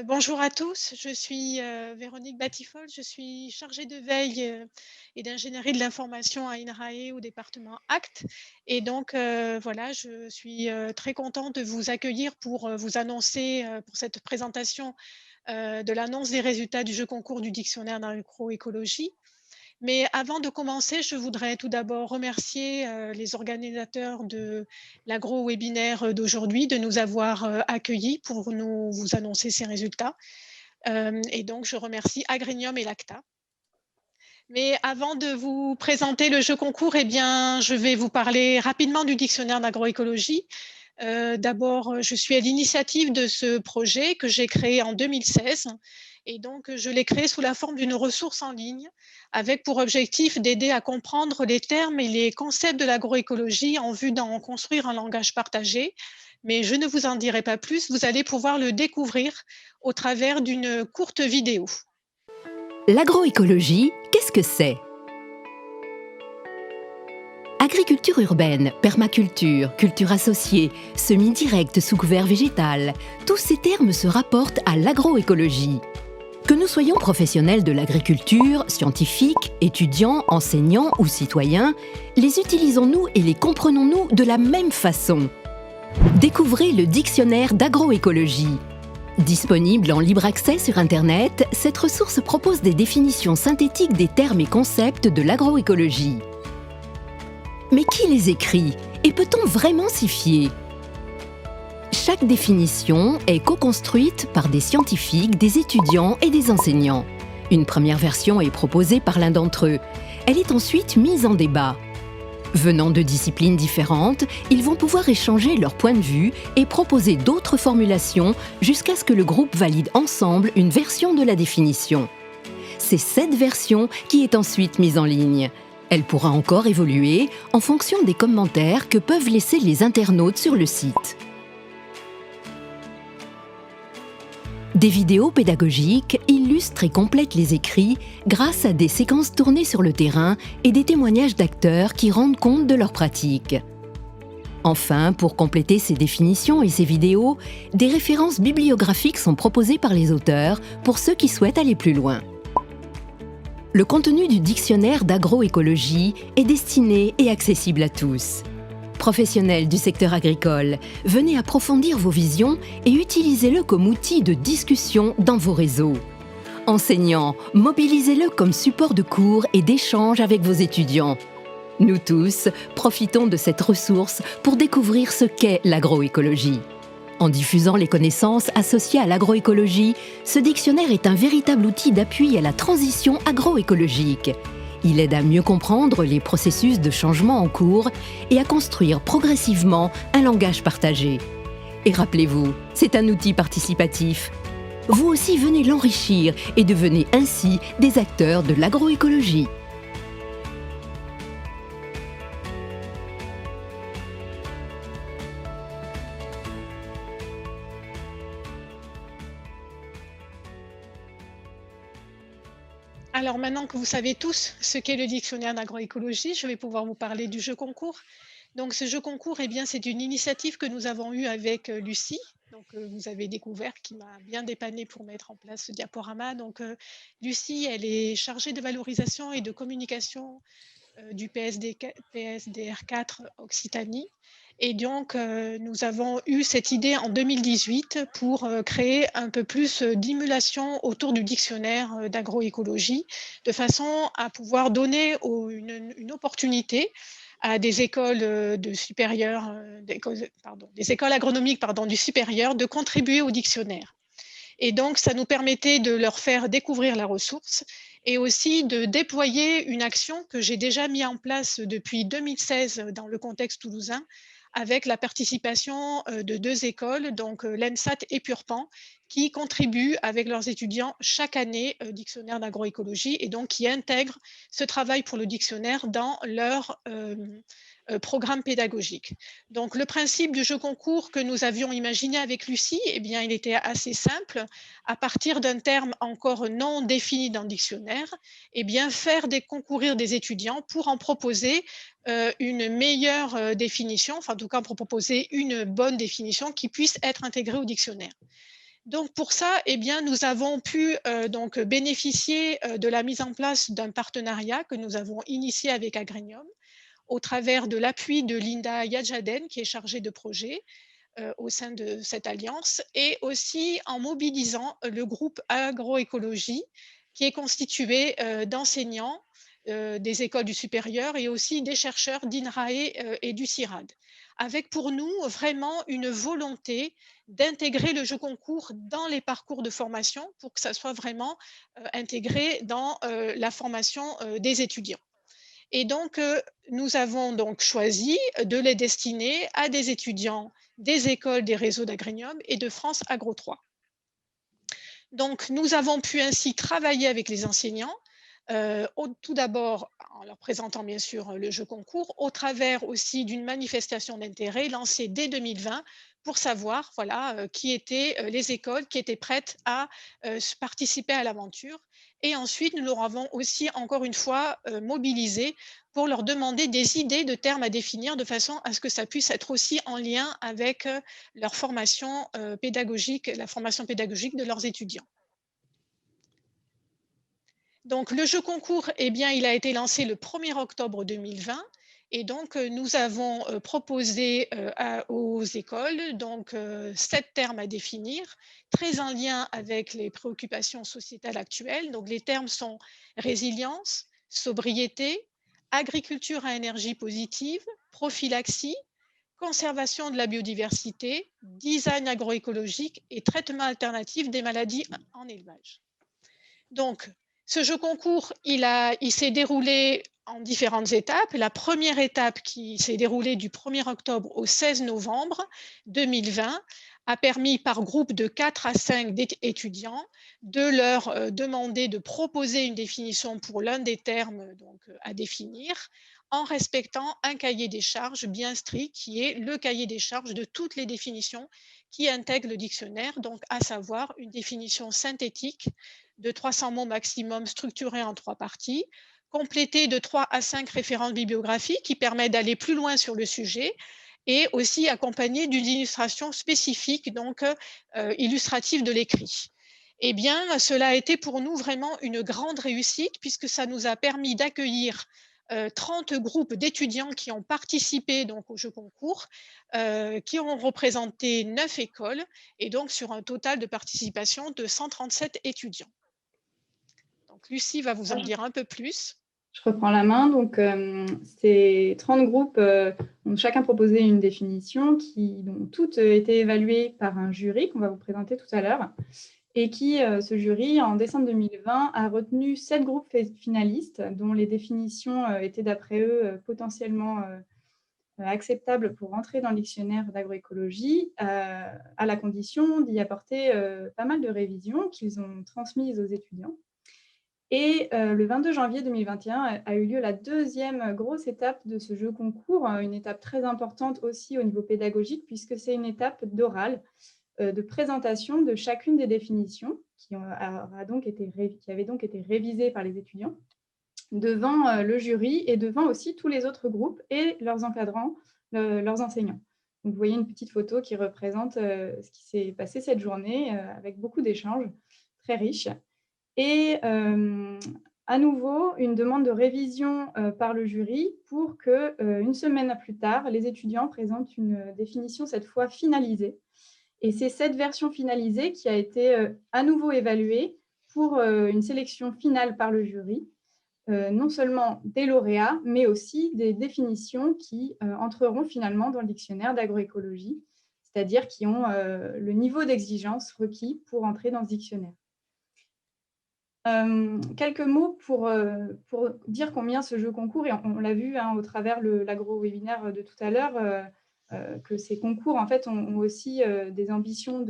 Bonjour à tous, je suis, Véronique Batifol, je suis chargée de veille, et d'ingénierie de l'information à INRAE au département ACT et donc voilà, je suis, très contente de vous accueillir pour, vous annoncer, pour cette présentation, de l'annonce des résultats du jeu concours du dictionnaire d'agroécologie. Mais avant de commencer, je voudrais tout d'abord remercier, les organisateurs de l'agro-webinaire, d'aujourd'hui de nous avoir, accueillis pour vous annoncer ces résultats. Et donc je remercie Agrinium et Lacta. Mais avant de vous présenter le jeu concours, eh bien, je vais vous parler rapidement du dictionnaire d'agroécologie. D'abord, je suis à l'initiative de ce projet que j'ai créé en 2016 et donc je l'ai créé sous la forme d'une ressource en ligne avec pour objectif d'aider à comprendre les termes et les concepts de l'agroécologie en vue d'en construire un langage partagé. Mais je ne vous en dirai pas plus, vous allez pouvoir le découvrir au travers d'une courte vidéo. L'agroécologie, qu'est-ce que c'est? Agriculture urbaine, permaculture, culture associée, semi-direct sous couvert végétal, tous ces termes se rapportent à l'agroécologie. Que nous soyons professionnels de l'agriculture, scientifiques, étudiants, enseignants ou citoyens, les utilisons-nous et les comprenons-nous de la même façon? Découvrez le dictionnaire d'agroécologie. Disponible en libre accès sur Internet, cette ressource propose des définitions synthétiques des termes et concepts de l'agroécologie. Mais qui les écrit et peut-on vraiment s'y fier? Chaque définition est co-construite par des scientifiques, des étudiants et des enseignants. Une première version est proposée par l'un d'entre eux. Elle est ensuite mise en débat. Venant de disciplines différentes, ils vont pouvoir échanger leurs points de vue et proposer d'autres formulations jusqu'à ce que le groupe valide ensemble une version de la définition. C'est cette version qui est ensuite mise en ligne. Elle pourra encore évoluer en fonction des commentaires que peuvent laisser les internautes sur le site. Des vidéos pédagogiques illustrent et complètent les écrits grâce à des séquences tournées sur le terrain et des témoignages d'acteurs qui rendent compte de leurs pratiques. Enfin, pour compléter ces définitions et ces vidéos, des références bibliographiques sont proposées par les auteurs pour ceux qui souhaitent aller plus loin. Le contenu du dictionnaire d'agroécologie est destiné et accessible à tous. Professionnels du secteur agricole, venez approfondir vos visions et utilisez-le comme outil de discussion dans vos réseaux. Enseignants, mobilisez-le comme support de cours et d'échange avec vos étudiants. Nous tous, profitons de cette ressource pour découvrir ce qu'est l'agroécologie. En diffusant les connaissances associées à l'agroécologie, ce dictionnaire est un véritable outil d'appui à la transition agroécologique. Il aide à mieux comprendre les processus de changement en cours et à construire progressivement un langage partagé. Et rappelez-vous, c'est un outil participatif. Vous aussi venez l'enrichir et devenez ainsi des acteurs de l'agroécologie. Alors maintenant que vous savez tous ce qu'est le dictionnaire d'agroécologie, je vais pouvoir vous parler du jeu concours. Donc ce jeu concours, eh bien, c'est une initiative que nous avons eue avec Lucie, donc, vous avez découvert, qui m'a bien dépannée pour mettre en place ce diaporama. Donc Lucie, elle est chargée de valorisation et de communication du PSDR4 Occitanie. Et donc, nous avons eu cette idée en 2018 pour créer un peu plus d'émulation autour du dictionnaire d'agroécologie, de façon à pouvoir donner une opportunité à des écoles de supérieurs, des écoles agronomiques du supérieur, de contribuer au dictionnaire. Et donc, ça nous permettait de leur faire découvrir la ressource et aussi de déployer une action que j'ai déjà mis en place depuis 2016 dans le contexte toulousain, avec la participation de 2 écoles, donc l'ENSAT et Purpan, qui contribuent avec leurs étudiants chaque année au dictionnaire d'agroécologie et donc qui intègrent ce travail pour le dictionnaire dans leur programme pédagogique. Donc le principe du jeu concours que nous avions imaginé avec Lucie, eh bien, il était assez simple. À partir d'un terme encore non défini dans le dictionnaire, eh bien, faire concourir des étudiants pour en proposer une meilleure définition, enfin en tout cas pour proposer une bonne définition qui puisse être intégrée au dictionnaire. Donc pour ça, eh bien, nous avons pu donc bénéficier de la mise en place d'un partenariat que nous avons initié avec Agrenium au travers de l'appui de Linda Yadjaden, qui est chargée de projet au sein de cette alliance, et aussi en mobilisant le groupe agroécologie, qui est constitué d'enseignants des écoles du supérieur et aussi des chercheurs d'INRAE et du CIRAD, avec pour nous vraiment une volonté d'intégrer le jeu concours dans les parcours de formation pour que ça soit vraiment intégré dans la formation des étudiants. Et donc, nous avons donc choisi de les destiner à des étudiants des écoles des réseaux d'Agrénium et de France Agro 3. Donc, nous avons pu ainsi travailler avec les enseignants, tout d'abord en leur présentant bien sûr le jeu concours, au travers aussi d'une manifestation d'intérêt lancée dès 2020 pour savoir voilà, qui étaient les écoles qui étaient prêtes à participer à l'aventure. Et ensuite, nous leur avons aussi, encore une fois, mobilisés pour leur demander des idées de termes à définir de façon à ce que ça puisse être aussi en lien avec leur formation pédagogique, la formation pédagogique de leurs étudiants. Donc, le jeu concours, eh bien, il a été lancé le 1er octobre 2020. Et donc, nous avons proposé aux écoles donc, 7 termes à définir, très en lien avec les préoccupations sociétales actuelles. Donc, les termes sont résilience, sobriété, agriculture à énergie positive, prophylaxie, conservation de la biodiversité, design agroécologique et traitement alternatif des maladies en élevage. Donc, ce jeu concours, il s'est déroulé en différentes étapes. La première étape qui s'est déroulée du 1er octobre au 16 novembre 2020 a permis par groupe de 4 à 5 étudiants de leur demander de proposer une définition pour l'un des termes donc, à définir en respectant un cahier des charges bien strict qui est le cahier des charges de toutes les définitions qui intègrent le dictionnaire, donc à savoir une définition synthétique de 300 mots maximum structurés en 3 parties, complétée de 3 à 5 références bibliographiques qui permettent d'aller plus loin sur le sujet et aussi accompagnée d'une illustration spécifique, donc illustrative de l'écrit. Eh bien, cela a été pour nous vraiment une grande réussite puisque ça nous a permis d'accueillir 30 groupes d'étudiants qui ont participé donc, au jeu concours, qui ont représenté 9 écoles et donc sur un total de participation de 137 étudiants. Donc, Lucie va vous en dire un peu plus. Je reprends la main. Donc, ces 30 groupes ont chacun proposé une définition dont toutes étaient évaluées par un jury qu'on va vous présenter tout à l'heure et ce jury, en décembre 2020, a retenu 7 groupes finalistes dont les définitions étaient, d'après eux, potentiellement acceptables pour entrer dans le dictionnaire d'agroécologie, à la condition d'y apporter pas mal de révisions qu'ils ont transmises aux étudiants. Et le 22 janvier 2021 a eu lieu la deuxième grosse étape de ce jeu concours, une étape très importante aussi au niveau pédagogique, puisque c'est une étape d'oral, de présentation de chacune des définitions qui avait donc été révisées par les étudiants, devant le jury et devant aussi tous les autres groupes et leurs encadrants, leurs enseignants. Donc, vous voyez une petite photo qui représente ce qui s'est passé cette journée, avec beaucoup d'échanges très riches. Et à nouveau, une demande de révision par le jury pour qu'une semaine plus tard, les étudiants présentent une définition cette fois finalisée. Et c'est cette version finalisée qui a été à nouveau évaluée pour une sélection finale par le jury, non seulement des lauréats, mais aussi des définitions qui entreront finalement dans le dictionnaire d'agroécologie, c'est-à-dire qui ont le niveau d'exigence requis pour entrer dans ce dictionnaire. Quelques mots pour dire combien ce jeu concours, et on l'a vu au travers l'agro-webinaire de tout à l'heure, que ces concours en fait, ont aussi des ambitions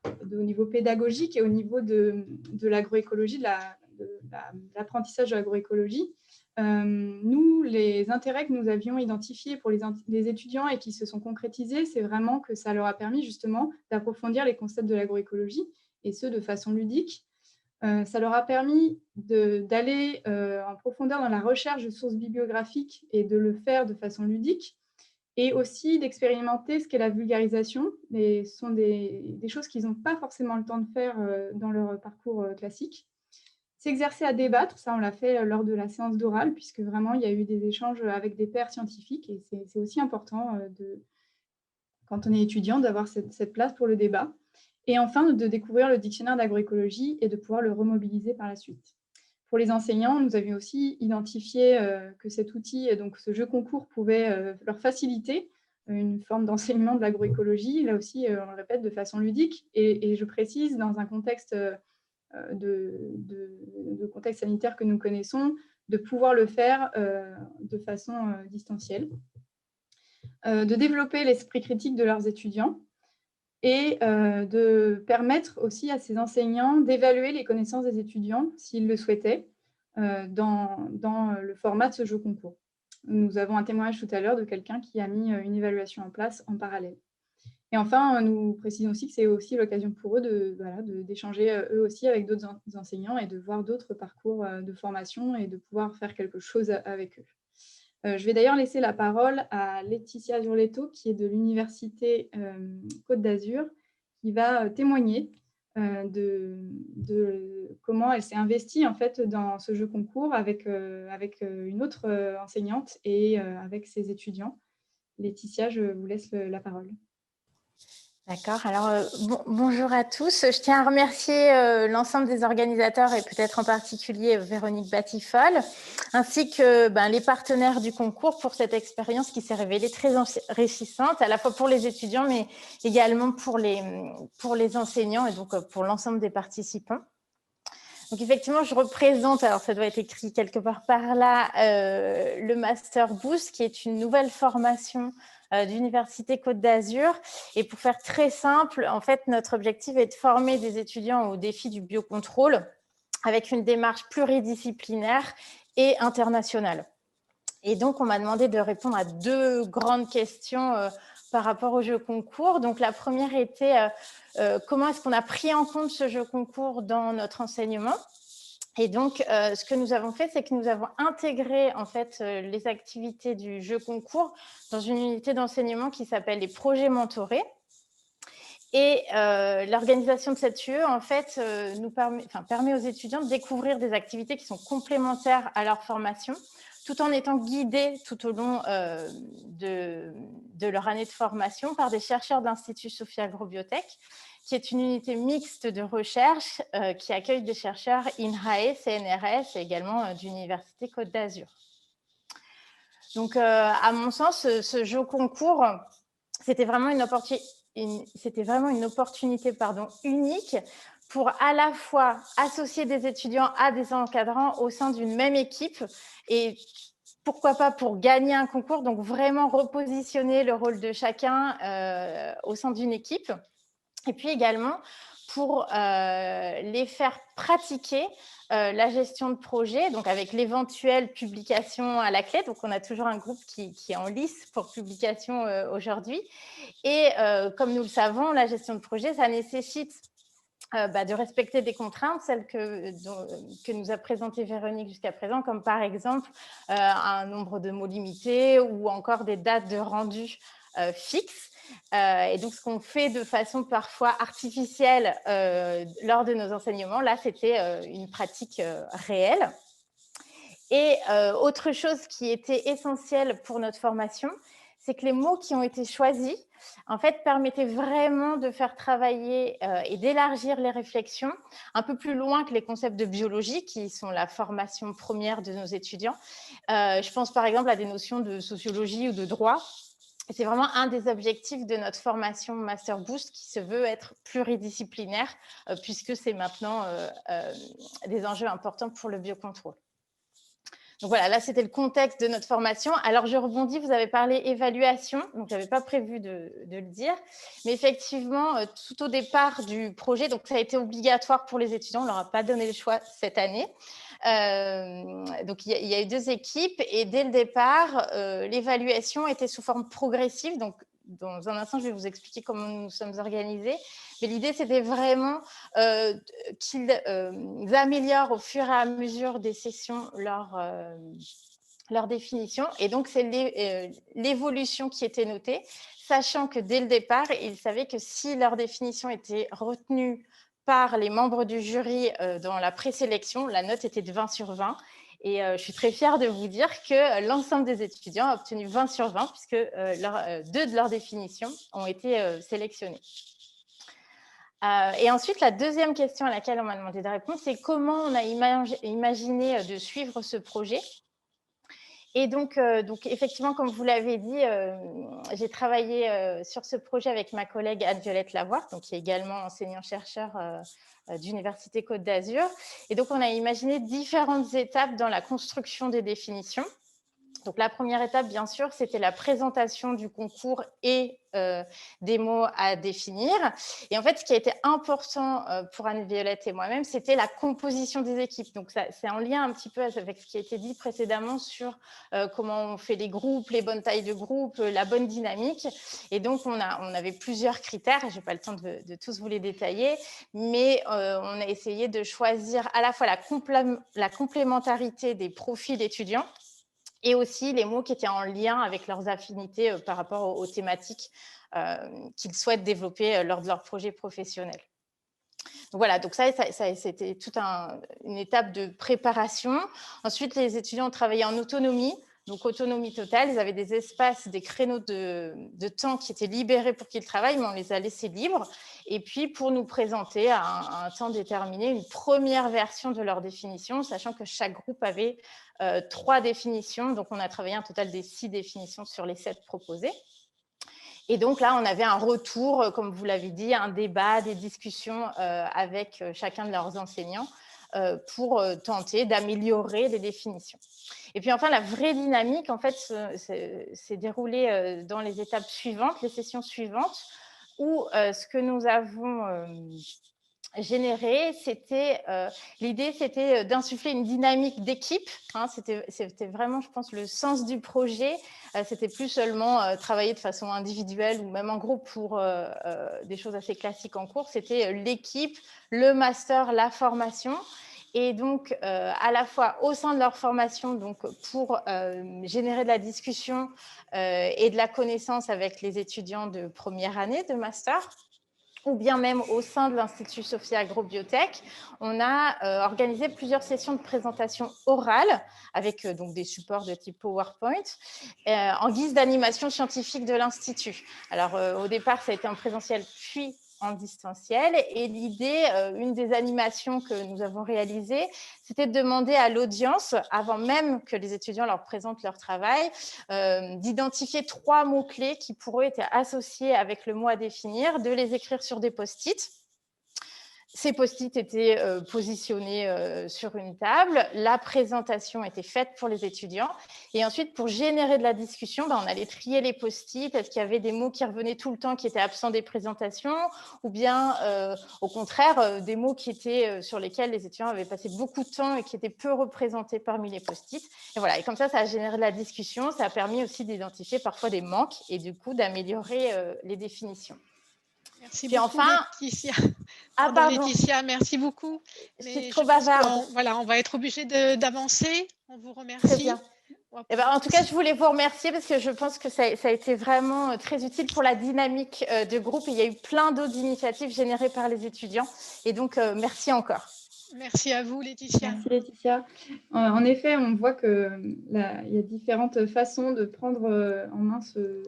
au niveau pédagogique et au niveau de l'agroécologie, de l'apprentissage de l'agroécologie. Nous, les intérêts que nous avions identifiés pour les étudiants et qui se sont concrétisés, c'est vraiment que ça leur a permis justement d'approfondir les concepts de l'agroécologie, et ce, de façon ludique. Ça leur a permis d'aller en profondeur dans la recherche de sources bibliographiques et de le faire de façon ludique. et aussi d'expérimenter ce qu'est la vulgarisation. Et ce sont des choses qu'ils n'ont pas forcément le temps de faire dans leur parcours classique. S'exercer à débattre, ça on l'a fait lors de la séance d'oral, puisque vraiment il y a eu des échanges avec des pairs scientifiques et c'est aussi important quand on est étudiant d'avoir cette place pour le débat. Et enfin, de découvrir le dictionnaire d'agroécologie et de pouvoir le remobiliser par la suite. Pour les enseignants, nous avions aussi identifié que cet outil, donc ce jeu concours, pouvait leur faciliter une forme d'enseignement de l'agroécologie, là aussi, on le répète, de façon ludique. Et je précise, dans un contexte de contexte sanitaire que nous connaissons, de pouvoir le faire de façon distancielle. De développer l'esprit critique de leurs étudiants et de permettre aussi à ces enseignants d'évaluer les connaissances des étudiants, s'ils le souhaitaient, dans le format de ce jeu concours. Nous avons un témoignage tout à l'heure de quelqu'un qui a mis une évaluation en place en parallèle. Et enfin, nous précisons aussi que c'est aussi l'occasion pour eux d'échanger eux aussi avec d'autres enseignants et de voir d'autres parcours de formation et de pouvoir faire quelque chose avec eux. Je vais d'ailleurs laisser la parole à Laetitia Zurletto, qui est de l'Université Côte d'Azur, qui va témoigner de comment elle s'est investie en fait, dans ce jeu concours avec une autre enseignante et avec ses étudiants. Laetitia, je vous laisse la parole. D'accord. Alors, bonjour à tous. Je tiens à remercier l'ensemble des organisateurs et peut-être en particulier Véronique Batifol, ainsi que les partenaires du concours pour cette expérience qui s'est révélée très enrichissante, à la fois pour les étudiants, mais également pour les enseignants et donc pour l'ensemble des participants. Donc, effectivement, je représente, alors ça doit être écrit quelque part par là, le Master Boost, qui est une nouvelle formation d'Université Côte d'Azur. Et pour faire très simple, en fait, notre objectif est de former des étudiants au défi du biocontrôle avec une démarche pluridisciplinaire et internationale. Et donc, on m'a demandé de répondre à deux grandes questions par rapport au jeu concours. Donc, la première était comment est-ce qu'on a pris en compte ce jeu concours dans notre enseignement ? Et donc, ce que nous avons fait, c'est que nous avons intégré en fait les activités du jeu concours dans une unité d'enseignement qui s'appelle les projets mentorés. Et l'organisation de cette UE, en fait, permet aux étudiants de découvrir des activités qui sont complémentaires à leur formation, tout en étant guidés tout au long de leur année de formation par des chercheurs de l'Institut Sophie Agrobiotech, qui est une unité mixte de recherche qui accueille des chercheurs INRAE, CNRS et également d'Université Côte d'Azur. Donc, à mon sens, ce jeu concours, c'était vraiment une opportunité unique pour à la fois associer des étudiants à des encadrants au sein d'une même équipe et pourquoi pas pour gagner un concours, donc vraiment repositionner le rôle de chacun au sein d'une équipe. Et puis également pour les faire pratiquer la gestion de projet, donc avec l'éventuelle publication à la clé. Donc, on a toujours un groupe qui est en lice pour publication aujourd'hui. Et comme nous le savons, la gestion de projet, ça nécessite de respecter des contraintes, celles que nous a présentées Véronique jusqu'à présent, comme par exemple un nombre de mots limité ou encore des dates de rendu fixes. Et donc, ce qu'on fait de façon parfois artificielle lors de nos enseignements, là, c'était une pratique réelle. Et autre chose qui était essentielle pour notre formation, c'est que les mots qui ont été choisis, en fait, permettaient vraiment de faire travailler et d'élargir les réflexions un peu plus loin que les concepts de biologie, qui sont la formation première de nos étudiants. Je pense par exemple à des notions de sociologie ou de droit. C'est vraiment un des objectifs de notre formation Master Boost qui se veut être pluridisciplinaire puisque c'est maintenant des enjeux importants pour le biocontrôle. Donc voilà, là c'était le contexte de notre formation. Alors je rebondis, vous avez parlé évaluation, donc je n'avais pas prévu de le dire, mais effectivement tout au départ du projet, donc ça a été obligatoire pour les étudiants, on ne leur a pas donné le choix cette année. Donc, il y a eu deux équipes et dès le départ, l'évaluation était sous forme progressive. Donc, dans un instant, je vais vous expliquer comment nous sommes organisés. Mais l'idée, c'était vraiment qu'ils améliorent au fur et à mesure des sessions leur leur définition. Et donc, c'est l'évolution qui était notée, sachant que dès le départ, ils savaient que si leur définition était retenue par les membres du jury dans la présélection, la note était de 20 sur 20. Et je suis très fière de vous dire que l'ensemble des étudiants a obtenu 20 sur 20, puisque 2 de leurs définitions ont été sélectionnées. Et ensuite, la deuxième question à laquelle on m'a demandé de répondre, c'est comment on a imaginé de suivre ce projet. Et donc, effectivement, comme vous l'avez dit, j'ai travaillé sur ce projet avec ma collègue Anne-Violette Lavoie, qui est également enseignant-chercheur d'Université Côte d'Azur. Et donc, on a imaginé différentes étapes dans la construction des définitions. Donc, la première étape, bien sûr, c'était la présentation du concours et des mots à définir. Et en fait, ce qui a été important pour Anne-Violette et moi-même, c'était la composition des équipes. Donc, c'est en lien un petit peu avec ce qui a été dit précédemment sur comment on fait les groupes, les bonnes tailles de groupe, la bonne dynamique. Et donc, on avait plusieurs critères. Je n'ai pas le temps de tous vous les détailler, mais on a essayé de choisir à la fois la complémentarité des profils étudiants, et aussi les mots qui étaient en lien avec leurs affinités par rapport aux thématiques qu'ils souhaitent développer lors de leur projet professionnel. Donc voilà, donc ça c'était toute une étape de préparation. Ensuite, les étudiants ont travaillé en autonomie. Donc, autonomie totale, ils avaient des espaces, des créneaux de temps qui étaient libérés pour qu'ils travaillent, mais on les a laissés libres. Et puis, pour nous présenter à un temps déterminé une première version de leur définition, sachant que chaque groupe avait 3 définitions. Donc, on a travaillé un total des 6 définitions sur les 7 proposées. Et donc là, on avait un retour, comme vous l'avez dit, un débat, des discussions avec chacun de leurs enseignants pour tenter d'améliorer les définitions. Et puis enfin, la vraie dynamique, en fait, s'est déroulée dans les étapes suivantes, les sessions suivantes, où ce que nous avons généré, l'idée, c'était d'insuffler une dynamique d'équipe. C'était vraiment, je pense, le sens du projet. C'était plus seulement travailler de façon individuelle ou même en groupe pour des choses assez classiques en cours. C'était l'équipe, le master, la formation. Et donc, à la fois au sein de leur formation, donc pour générer de la discussion et de la connaissance avec les étudiants de première année de master, ou bien même au sein de l'Institut Sophia Agrobiotech, on a organisé plusieurs sessions de présentation orale avec donc des supports de type PowerPoint en guise d'animation scientifique de l'Institut. Alors, au départ, ça a été en présentiel, puis en distanciel. Et l'idée, une des animations que nous avons réalisées, c'était de demander à l'audience, avant même que les étudiants leur présentent leur travail, d'identifier 3 mots-clés qui pour eux étaient associés avec le mot à définir, de les écrire sur des post-it. Ces post-it étaient positionnés sur une table. La présentation était faite pour les étudiants. Et ensuite, pour générer de la discussion, on allait trier les post-it. Est-ce qu'il y avait des mots qui revenaient tout le temps, qui étaient absents des présentations, ou bien, au contraire, des mots qui étaient, sur lesquels les étudiants avaient passé beaucoup de temps et qui étaient peu représentés parmi les post-it. Et voilà. Et comme ça a généré de la discussion. Ça a permis aussi d'identifier parfois des manques et du coup d'améliorer les définitions. Merci beaucoup, enfin, Laetitia. Laetitia, merci beaucoup. C'est trop bavarde. Voilà, on va être obligé d'avancer. On vous remercie. Très bien. En tout cas, je voulais vous remercier parce que je pense que ça a été vraiment très utile pour la dynamique de groupe. Et il y a eu plein d'autres initiatives générées par les étudiants. Et donc, merci encore. Merci à vous, Laetitia. Merci, Laetitia. En effet, on voit qu'il y a différentes façons de prendre en main ce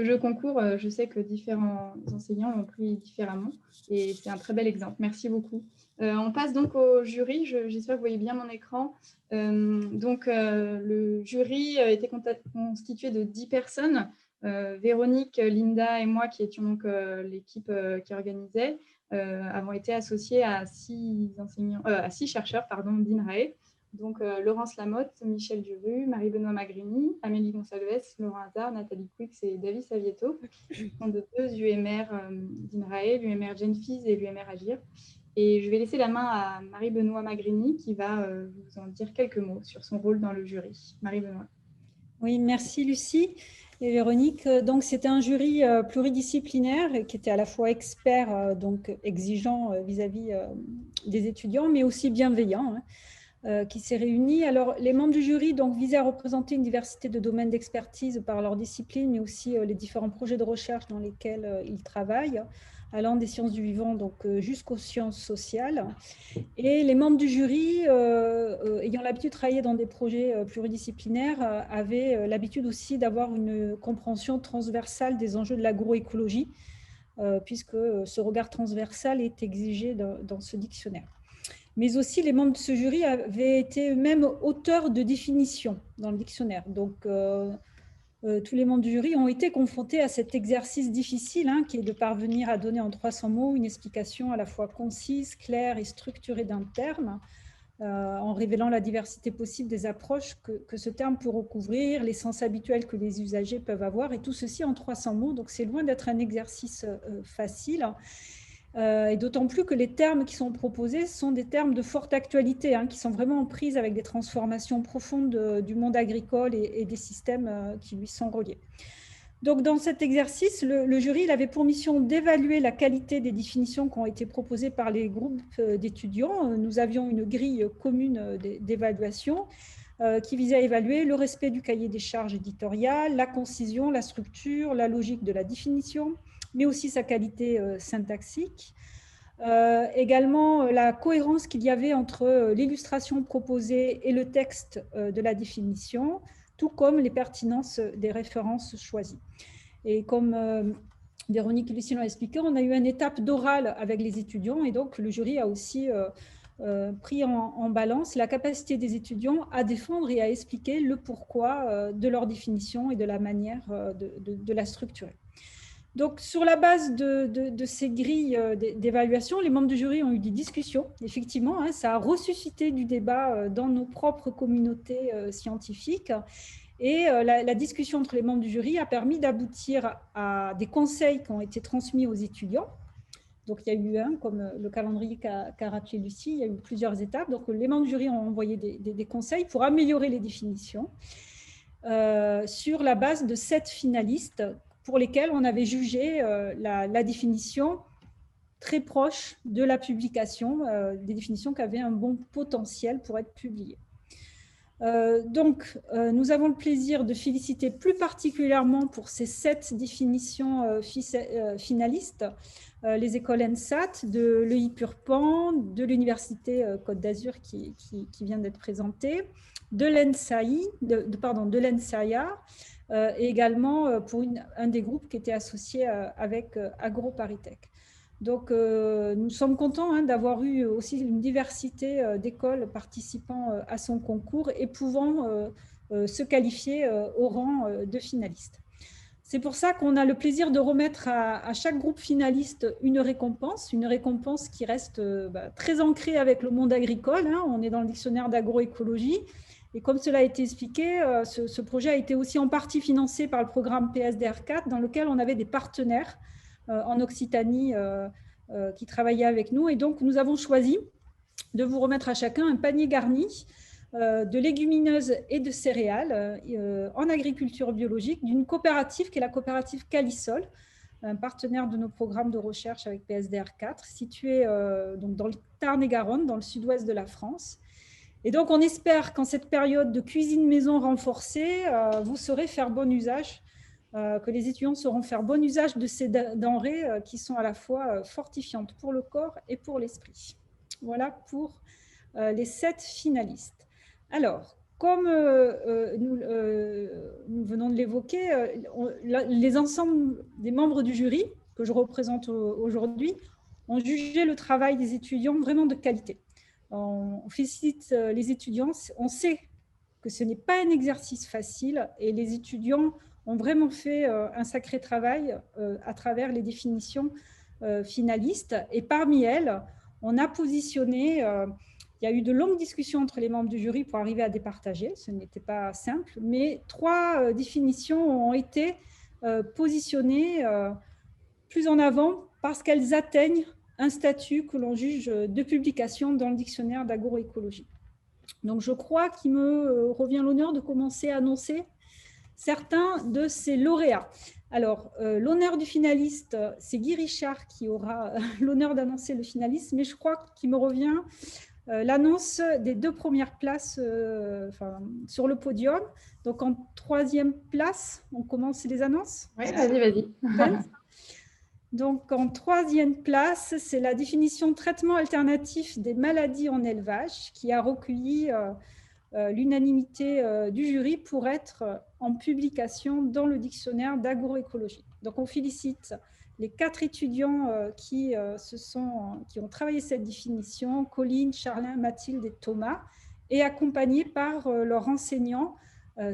jeu concours. Je sais que différents enseignants l'ont pris différemment et c'est un très bel exemple. Merci beaucoup. On passe donc au jury. J'espère que vous voyez bien mon écran. Le jury était constitué de 10 personnes. Véronique, Linda et moi, qui étions donc l'équipe qui organisait, avons été associés à 6 chercheurs d'INRAE. Donc, Laurence Lamotte, Michel Duru, Marie-Benoît Magrini, Amélie Gonçalves, Laurent Hazard, Nathalie Quix et David Savieto, qui sont de 2 UMR d'INRAE, l'UMR Genfis et l'UMR Agir. Et je vais laisser la main à Marie-Benoît Magrini qui va vous en dire quelques mots sur son rôle dans le jury. Marie-Benoît. Oui, merci Lucie et Véronique. Donc, c'était un jury pluridisciplinaire qui était à la fois expert, donc exigeant vis-à-vis des étudiants, mais aussi bienveillant. qui s'est réunie. Alors, les membres du jury donc, visaient à représenter une diversité de domaines d'expertise par leur discipline, mais aussi les différents projets de recherche dans lesquels ils travaillent, allant des sciences du vivant jusqu'aux sciences sociales. Et les membres du jury, ayant l'habitude de travailler dans des projets pluridisciplinaires, avaient l'habitude aussi d'avoir une compréhension transversale des enjeux de l'agroécologie, puisque ce regard transversal est exigé dans ce dictionnaire. Mais aussi, les membres de ce jury avaient été eux-mêmes auteurs de définitions dans le dictionnaire. Donc, tous les membres du jury ont été confrontés à cet exercice difficile, qui est de parvenir à donner en 300 mots une explication à la fois concise, claire et structurée d'un terme, en révélant la diversité possible des approches que ce terme peut recouvrir, les sens habituels que les usagers peuvent avoir, et tout ceci en 300 mots. Donc, c'est loin d'être un exercice facile. Et d'autant plus que les termes qui sont proposés sont des termes de forte actualité, qui sont vraiment en prise avec des transformations profondes du monde agricole et des systèmes qui lui sont reliés. Donc, dans cet exercice, le jury il avait pour mission d'évaluer la qualité des définitions qui ont été proposées par les groupes d'étudiants. Nous avions une grille commune d'évaluation qui visait à évaluer le respect du cahier des charges éditoriales, la concision, la structure, la logique de la définition, mais aussi sa qualité syntaxique. Également, la cohérence qu'il y avait entre l'illustration proposée et le texte de la définition, tout comme les pertinences des références choisies. Et comme Véronique et Lucie l'ont expliqué, on a eu une étape d'oral avec les étudiants et donc le jury a aussi pris en balance la capacité des étudiants à défendre et à expliquer le pourquoi de leur définition et de la manière de la structurer. Donc, sur la base de ces grilles d'évaluation, les membres du jury ont eu des discussions. Effectivement, ça a ressuscité du débat dans nos propres communautés scientifiques. Et la discussion entre les membres du jury a permis d'aboutir à des conseils qui ont été transmis aux étudiants. Donc, il y a eu comme le calendrier qu'a rappelé Lucie, il y a eu plusieurs étapes. Donc, les membres du jury ont envoyé des conseils pour améliorer les définitions sur la base de 7 finalistes pour lesquels on avait jugé la définition très proche de la publication, des définitions qui avaient un bon potentiel pour être publiées. Donc, nous avons le plaisir de féliciter plus particulièrement pour ces 7 définitions finalistes les écoles ENSAT, de l'EI Purpan, de l'Université Côte d'Azur qui vient d'être présentée, de l'ENSAIA, et également pour un des groupes qui était associé avec AgroParisTech. Donc, nous sommes contents d'avoir eu aussi une diversité d'écoles participant à son concours et pouvant se qualifier au rang de finaliste. C'est pour ça qu'on a le plaisir de remettre à chaque groupe finaliste une récompense qui reste très ancrée avec le monde agricole. On est dans le dictionnaire d'agroécologie. Et comme cela a été expliqué, ce projet a été aussi en partie financé par le programme PSDR4, dans lequel on avait des partenaires en Occitanie qui travaillaient avec nous. Et donc, nous avons choisi de vous remettre à chacun un panier garni de légumineuses et de céréales en agriculture biologique d'une coopérative qui est la coopérative Calisol, un partenaire de nos programmes de recherche avec PSDR4, situé donc dans le Tarn-et-Garonne, dans le sud-ouest de la France. Et donc, on espère qu'en cette période de cuisine maison renforcée, vous saurez faire bon usage, que les étudiants sauront faire bon usage de ces denrées qui sont à la fois fortifiantes pour le corps et pour l'esprit. Voilà pour les 7 finalistes. Alors, comme nous venons de l'évoquer, les ensembles des membres du jury, que je représente aujourd'hui, ont jugé le travail des étudiants vraiment de qualité. On félicite les étudiants, on sait que ce n'est pas un exercice facile et les étudiants ont vraiment fait un sacré travail à travers les définitions finalistes. Et parmi elles, on a positionné, il y a eu de longues discussions entre les membres du jury pour arriver à départager, ce n'était pas simple, mais 3 définitions ont été positionnées plus en avant parce qu'elles atteignent un statut que l'on juge de publication dans le dictionnaire d'agroécologie. Donc, je crois qu'il me revient l'honneur de commencer à annoncer certains de ces lauréats. Alors, l'honneur du finaliste, c'est Guy Richard qui aura l'honneur d'annoncer le finaliste, mais je crois qu'il me revient l'annonce des 2 premières places sur le podium. Donc, en 3e place, on commence les annonces. Oui, vas-y. Donc, en 3e place, c'est la définition traitement alternatif des maladies en élevage qui a recueilli l'unanimité du jury pour être en publication dans le dictionnaire d'agroécologie. Donc, on félicite les 4 étudiants qui ont travaillé cette définition, Colline, Charlin, Mathilde et Thomas, et accompagnés par leur enseignant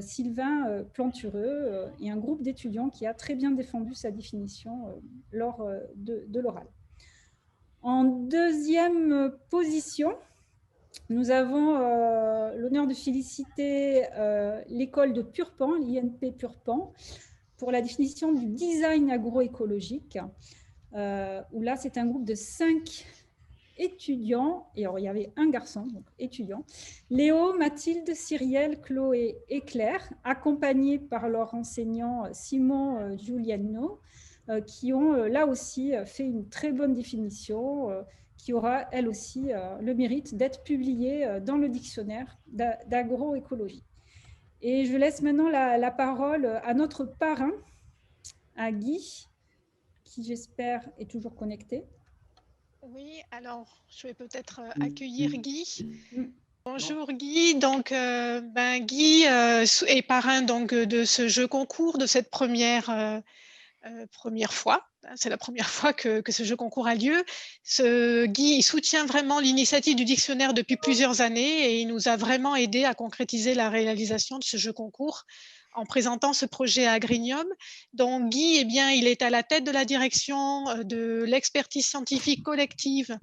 Sylvain Plantureux et un groupe d'étudiants qui a très bien défendu sa définition lors de l'oral. En 2e position, nous avons l'honneur de féliciter l'école de Purpan, l'INP Purpan, pour la définition du design agroécologique, où là, c'est un groupe de 5 étudiants, et alors il y avait un garçon, donc étudiant, Léo, Mathilde, Cyrielle, Chloé et Claire, accompagnés par leur enseignant Simon Giuliano, qui ont là aussi fait une très bonne définition, qui aura elle aussi le mérite d'être publiée dans le dictionnaire d'agroécologie. Et je laisse maintenant la parole à notre parrain, à Guy, qui j'espère est toujours connecté. Oui, alors je vais peut-être accueillir Guy. Bonjour Guy, donc Guy est parrain donc, de ce jeu concours, de cette première fois. C'est la première fois que ce jeu concours a lieu. Guy il soutient vraiment l'initiative du dictionnaire depuis plusieurs années et il nous a vraiment aidé à concrétiser la réalisation de ce jeu concours en présentant ce projet à Agrinium. Donc Guy, eh bien, il est à la tête de la direction de l'expertise scientifique collective,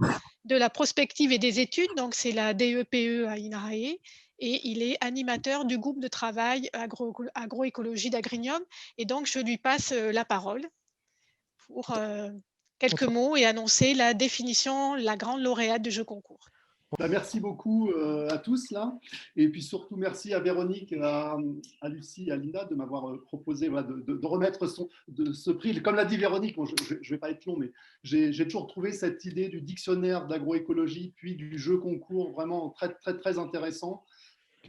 de la prospective et des études, donc c'est la DEPE à INRAE, et il est animateur du groupe de travail agroécologie d'Agrinium. Et donc, je lui passe la parole pour quelques mots et annoncer la définition, la grande lauréate du jeu concours. Merci beaucoup à tous là, et puis surtout merci à Véronique, à Lucie, à Linda de m'avoir proposé de remettre ce prix. Comme l'a dit Véronique, bon, je ne vais pas être long, mais j'ai toujours trouvé cette idée du dictionnaire d'agroécologie puis du jeu concours vraiment très, très, très intéressant.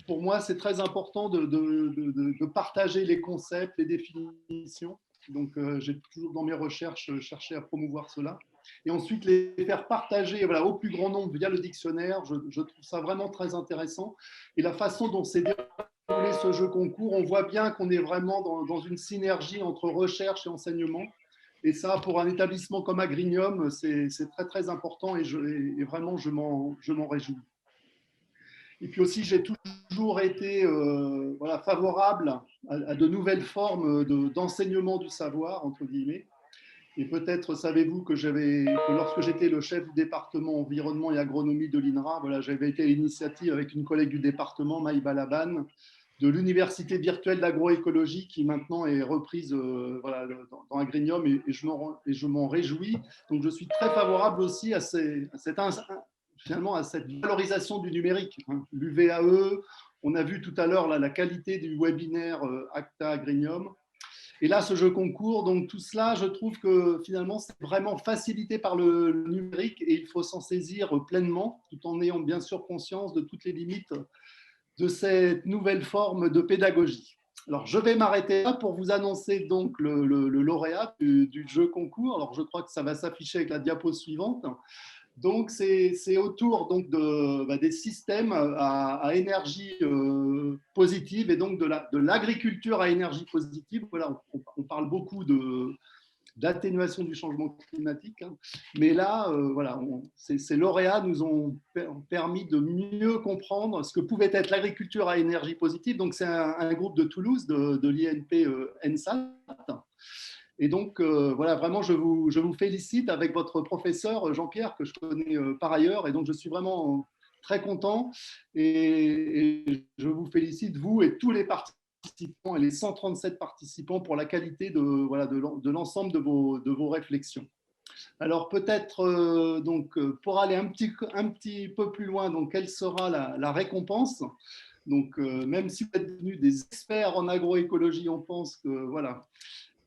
Pour moi, c'est très important de partager les concepts, les définitions. Donc, j'ai toujours dans mes recherches cherché à promouvoir cela. Et ensuite, les faire partager au plus grand nombre via le dictionnaire, je trouve ça vraiment très intéressant. Et la façon dont s'est déroulé ce jeu concours, on voit bien qu'on est vraiment dans une synergie entre recherche et enseignement. Et ça, pour un établissement comme Agrinium, c'est très, très important et vraiment, je m'en réjouis. Et puis aussi, j'ai toujours été favorable à de nouvelles formes d'enseignement du savoir, entre guillemets. Et peut-être savez-vous que lorsque j'étais le chef du département environnement et agronomie de l'INRA, j'avais été à l'initiative avec une collègue du département, Maï Balaban, de l'université virtuelle d'agroécologie qui maintenant est reprise dans Agrinium et je m'en réjouis. Donc je suis très favorable aussi à cette valorisation du numérique. L'UVAE, on a vu tout à l'heure la qualité du webinaire Acta Agrinium. Et là, ce jeu concours, donc tout cela, je trouve que finalement, c'est vraiment facilité par le numérique et il faut s'en saisir pleinement, tout en ayant bien sûr conscience de toutes les limites de cette nouvelle forme de pédagogie. Alors, je vais m'arrêter là pour vous annoncer donc le lauréat du jeu concours. Alors, je crois que ça va s'afficher avec la diapo suivante. Donc, c'est autour donc, des systèmes à énergie positive et donc de l'agriculture à énergie positive. Voilà, on parle beaucoup d'atténuation du changement climatique. Mais là, ces lauréats nous ont permis de mieux comprendre ce que pouvait être l'agriculture à énergie positive. Donc, c'est un groupe de Toulouse, de l'INP ENSAT. Et donc, vraiment, je vous félicite avec votre professeur Jean-Pierre, que je connais par ailleurs. Et donc, je suis vraiment très content. Et je vous félicite, vous et tous les participants, et les 137 participants, pour la qualité de l'ensemble de vos réflexions. Alors, peut-être, pour aller un petit peu plus loin, donc, quelle sera la récompense ? Donc, même si vous êtes devenus des experts en agroécologie, on pense que,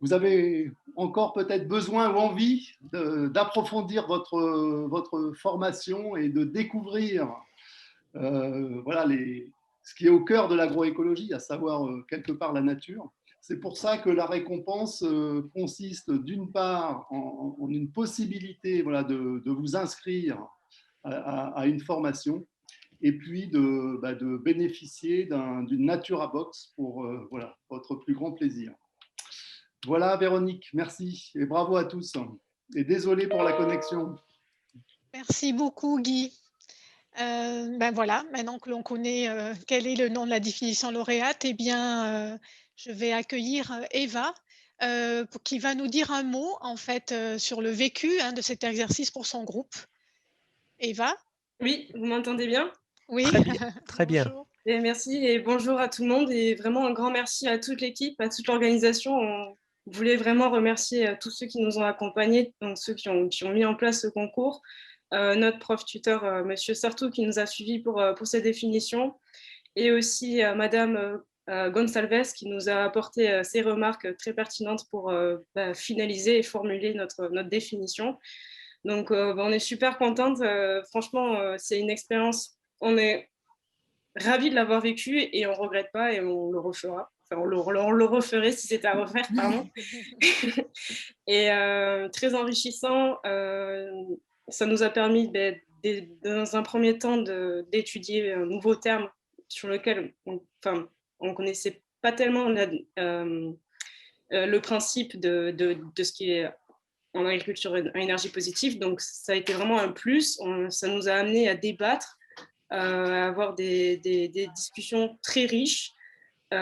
vous avez encore peut-être besoin ou envie d'approfondir votre formation et de découvrir voilà, ce qui est au cœur de l'agroécologie, à savoir quelque part la nature. C'est pour ça que la récompense consiste d'une part en une possibilité, voilà, de vous inscrire à une formation, et puis de bénéficier d'une Natura Box pour voilà, votre plus grand plaisir. Voilà, Véronique, merci et bravo à tous. Et désolé pour la connexion. Merci beaucoup, Guy. Ben voilà, maintenant que l'on connaît quel est le nom de la définition lauréate, eh bien, je vais accueillir Eva, qui va nous dire un mot en fait sur le vécu de cet exercice pour son groupe. Eva? Oui, vous m'entendez bien? Oui. Très bien, très bien. Bonjour. Et merci et bonjour à tout le monde et vraiment un grand merci à toute l'équipe, à toute l'organisation. On voulait vraiment remercier tous ceux qui nous ont accompagnés, donc ceux qui ont mis en place ce concours. Notre prof tuteur, Monsieur Sartou, qui nous a suivis pour ces définitions, et aussi Madame Gonçalves, qui nous a apporté ses remarques très pertinentes pour finaliser et formuler notre définition. Donc, on est super contente. Franchement, c'est une expérience. On est ravis de l'avoir vécu et on ne regrette pas et on le refera. Enfin, on le referait si c'était à refaire, pardon. Et très enrichissant. Ça nous a permis, dans un premier temps, d'étudier un nouveau terme sur lequel on ne connaissait pas tellement le principe de ce qui est en agriculture à énergie positive. Donc, ça a été vraiment un plus. Ça nous a amené à débattre, à avoir des discussions très riches. Et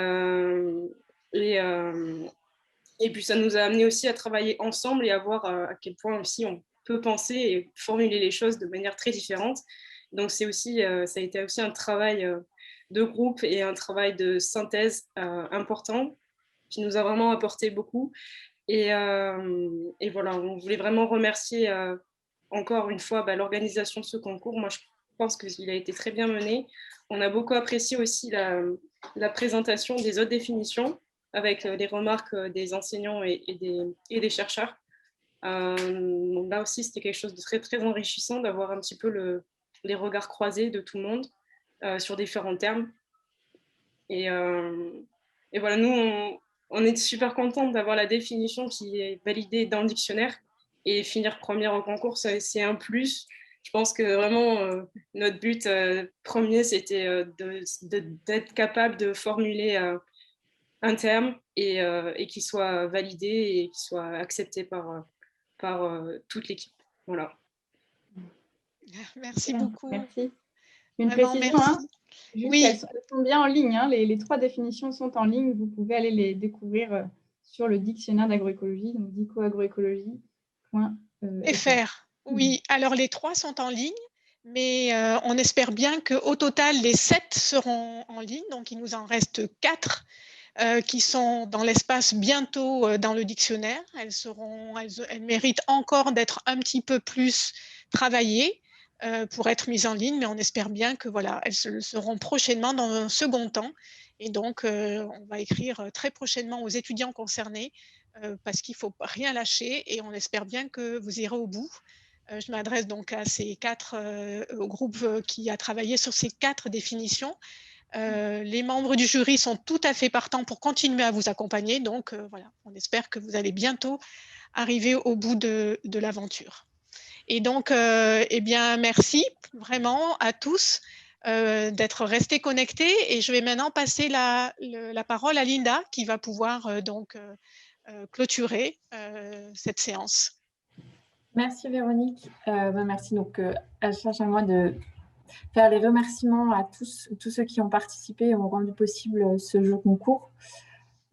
puis, ça nous a amené aussi à travailler ensemble et à voir à quel point aussi on peut penser et formuler les choses de manière très différente. Donc, ça a été aussi un travail de groupe et un travail de synthèse important qui nous a vraiment apporté beaucoup. Et voilà, on voulait vraiment remercier encore une fois l'organisation de ce concours. Moi, je pense qu'il a été très bien mené. On a beaucoup apprécié aussi la présentation des autres définitions avec les remarques des enseignants et des chercheurs. Donc là aussi, c'était quelque chose de très, très enrichissant d'avoir un petit peu les regards croisés de tout le monde sur différents termes. Et voilà, nous, on est super contents d'avoir la définition qui est validée dans le dictionnaire et finir première au concours, c'est un plus. Je pense que vraiment, notre but premier, c'était d'être capable de formuler un terme et qu'il soit validé et qu'il soit accepté par toute l'équipe. Voilà. Merci beaucoup. Merci. Une Vraiment, précision, merci. Juste, Oui. elles sont bien en ligne. Les 3 définitions sont en ligne. Vous pouvez aller les découvrir sur le dictionnaire d'agroécologie, donc dicoagroécologie.fr. Oui, alors les 3 sont en ligne, mais on espère bien qu'au total, les 7 seront en ligne. Donc, il nous en reste 4 qui sont dans l'espace bientôt dans le dictionnaire. Elles méritent encore d'être un petit peu plus travaillées pour être mises en ligne, mais on espère bien que voilà, elles seront prochainement dans un second temps. Et donc, on va écrire très prochainement aux étudiants concernés parce qu'il ne faut rien lâcher et on espère bien que vous irez au bout. Je m'adresse donc à ces 4 au groupe qui a travaillé sur ces 4 définitions. Les membres du jury sont tout à fait partants pour continuer à vous accompagner. Donc, voilà, on espère que vous allez bientôt arriver au bout de l'aventure. Et donc, eh bien, merci vraiment à tous d'être restés connectés. Et je vais maintenant passer la parole à Linda qui va pouvoir donc clôturer cette séance. Merci Véronique. Merci. Donc, à charge à moi de faire les remerciements à tous ceux qui ont participé et ont rendu possible ce jeu concours.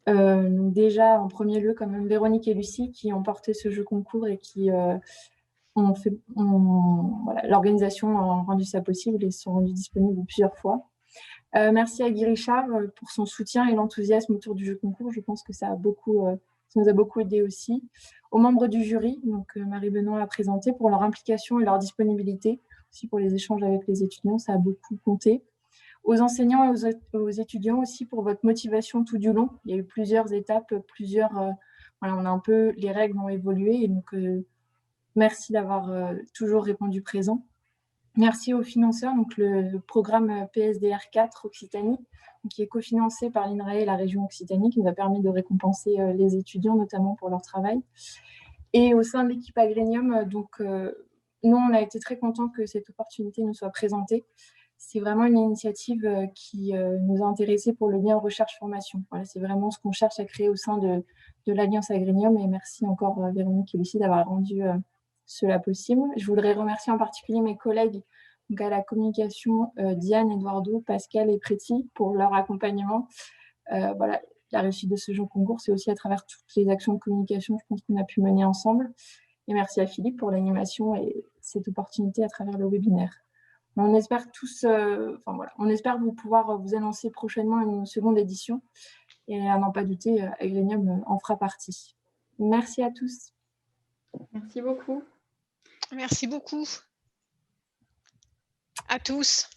Donc déjà, en premier lieu, quand même, Véronique et Lucie qui ont porté ce jeu concours et qui l'organisation a rendu ça possible et sont rendus disponibles plusieurs fois. Merci à Guy Richard pour son soutien et l'enthousiasme autour du jeu concours. Je pense que ça nous a beaucoup aidé aussi. Aux membres du jury, donc Marie Benoît a présenté, pour leur implication et leur disponibilité, aussi pour les échanges avec les étudiants, ça a beaucoup compté. Aux enseignants et aux étudiants aussi pour votre motivation tout du long. Il y a eu plusieurs étapes, les règles ont évolué et donc merci d'avoir toujours répondu présent. Merci aux financeurs, donc le programme PSDR 4 Occitanie, qui est cofinancé par l'INRAE et la région Occitanie, qui nous a permis de récompenser les étudiants, notamment pour leur travail. Et au sein de l'équipe Agrénium, donc, nous, on a été très contents que cette opportunité nous soit présentée. C'est vraiment une initiative qui nous a intéressés pour le lien recherche-formation. Voilà, c'est vraiment ce qu'on cherche à créer au sein de l'Alliance Agrénium. Et merci encore Véronique et Lucie d'avoir rendu cela possible. Je voudrais remercier en particulier mes collègues donc à la communication, Diane, Eduardo, Pascal et Préti pour leur accompagnement. Voilà, la réussite de ce jeu concours, c'est aussi à travers toutes les actions de communication, je pense qu'on a pu mener ensemble. Et merci à Philippe pour l'animation et cette opportunité à travers le webinaire. On espère tous, on espère pouvoir vous annoncer prochainement une seconde édition. Et à n'en pas douter, Agrénium en fera partie. Merci à tous. Merci beaucoup. Merci beaucoup à tous.